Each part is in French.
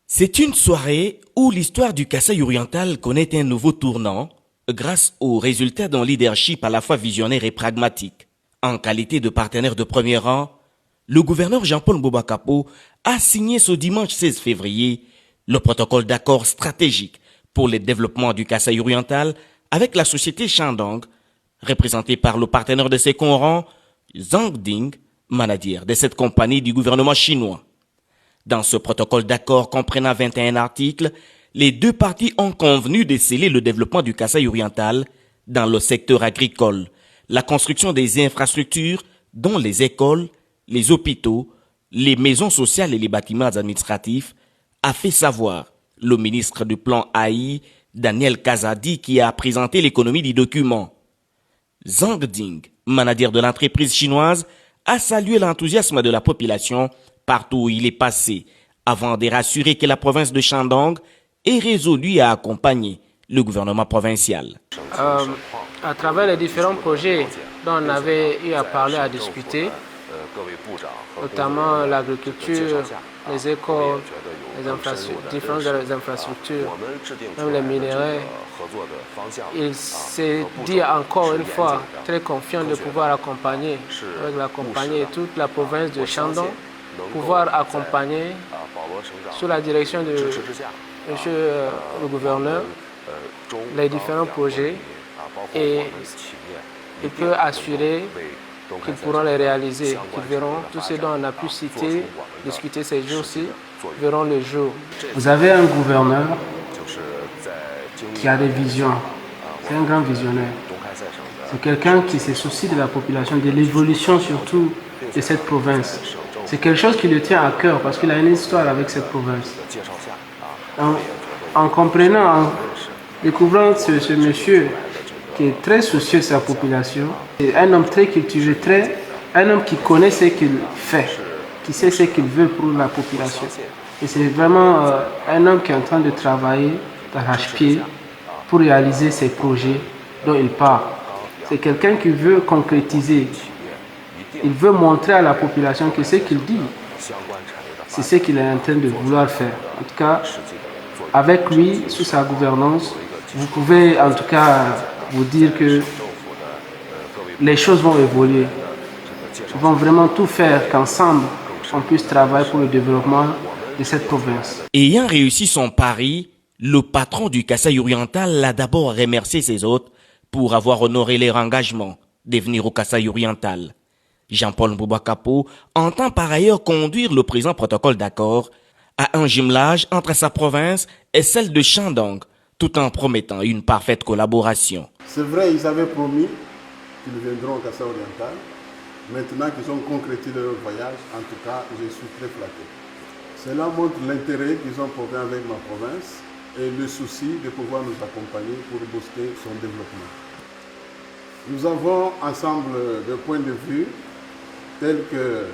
C'est une soirée où l'histoire du Kasaï oriental connaît un nouveau tournant grâce aux résultats d'un leadership à la fois visionnaire et pragmatique. En qualité de partenaire de premier rang, le gouverneur Jean-Paul Mbouba-Kapo a signé ce dimanche 16 février le protocole d'accord stratégique pour le développement du Kasaï oriental avec la société Shandong, représentée par le partenaire de ses rangs, Zhang Ding, manager de cette compagnie du gouvernement chinois. Dans ce protocole d'accord comprenant 21 articles, les deux parties ont convenu de sceller le développement du Kasaï oriental dans le secteur agricole, la construction des infrastructures, dont les écoles, les hôpitaux, les maisons sociales et les bâtiments administratifs, a fait savoir le ministre du Plan AI, Daniel Kazadi, qui a présenté l'économie du document. Zhang Ding, manager de l'entreprise chinoise, a salué l'enthousiasme de la population partout où il est passé, avant de rassurer que la province de Shandong est résolue à accompagner le gouvernement provincial. À travers les différents projets dont on avait eu à parler, à discuter, notamment l'agriculture, les écoles, différentes infrastructures, même les minéraux, il s'est dit encore une fois très confiant de pouvoir accompagner, avec la compagnie et toute la province de Shandong, pouvoir accompagner sous la direction de monsieur le gouverneur les différents projets et il peut assurer qu'ils pourront les réaliser, qu'ils verront tout ce dont on a pu citer, discuter ces jours-ci, verront le jour. Vous avez un gouverneur qui a des visions, c'est un grand visionnaire. C'est quelqu'un qui se soucie de la population, de l'évolution surtout de cette province. C'est quelque chose qui le tient à cœur parce qu'il a une histoire avec cette province. En comprenant, en découvrant ce monsieur qui est très soucieux de sa population, c'est un homme très cultivé, un homme qui connaît ce qu'il fait, qui sait ce qu'il veut pour la population. Et c'est vraiment un homme qui est en train de travailler d'arrache-pied pour réaliser ces projets dont il parle. C'est quelqu'un qui veut concrétiser. Il veut montrer à la population que ce qu'il dit, c'est ce qu'il est en train de vouloir faire. En tout cas, avec lui, sous sa gouvernance, vous pouvez en tout cas vous dire que les choses vont évoluer. Ils vont vraiment tout faire qu'ensemble, on puisse travailler pour le développement de cette province. Ayant réussi son pari, le patron du Kasaï oriental l'a d'abord remercié ses hôtes pour avoir honoré leur engagement de venir au Kasaï oriental. Jean-Paul Mbouba-Kapo entend par ailleurs conduire le présent protocole d'accord à un jumelage entre sa province et celle de Shandong, tout en promettant une parfaite collaboration. C'est vrai, ils avaient promis qu'ils viendront au Kasaï oriental. Maintenant qu'ils ont concrétisé leur voyage, en tout cas, je suis très flatté. Cela montre l'intérêt qu'ils ont porté avec ma province et le souci de pouvoir nous accompagner pour booster son développement. Nous avons ensemble des points de vue tels que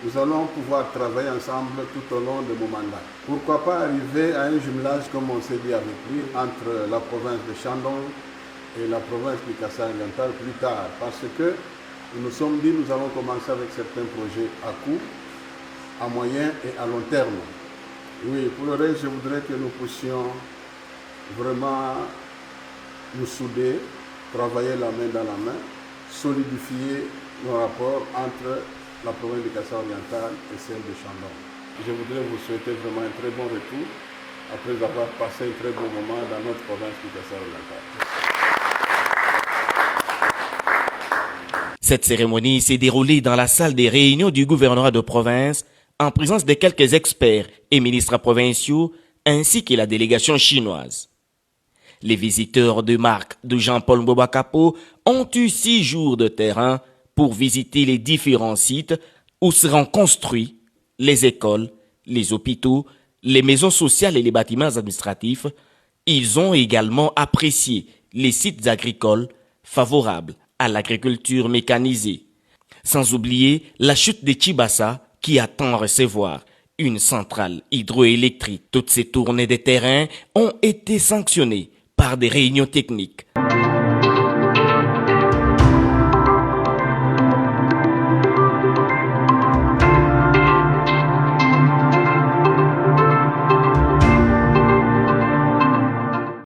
nous allons pouvoir travailler ensemble tout au long de mon mandat. Pourquoi pas arriver à un jumelage, comme on s'est dit avec lui, entre la province de Shandong et la province du Kasaï oriental plus tard, parce que nous nous sommes dit que nous allons commencer avec certains projets à court, à moyen et à long terme. Oui, pour le reste, je voudrais que nous puissions vraiment nous souder, travailler la main dans la main, solidifier nos rapports entre la province du Kasaï oriental et celle de Shandong. Je voudrais vous souhaiter vraiment un très bon retour après avoir passé un très bon moment dans notre province du Kasaï oriental. Cette cérémonie s'est déroulée dans la salle des réunions du gouvernorat de province en présence de quelques experts et ministres provinciaux ainsi que la délégation chinoise. Les visiteurs de marque de Jean-Paul Mbouba-Kapo ont eu 6 jours de terrain pour visiter les différents sites où seront construits les écoles, les hôpitaux, les maisons sociales et les bâtiments administratifs. Ils ont également apprécié les sites agricoles favorables à l'agriculture mécanisée. Sans oublier la chute de Tchibassa qui attend à recevoir une centrale hydroélectrique. Toutes ces tournées de terrain ont été sanctionnées par des réunions techniques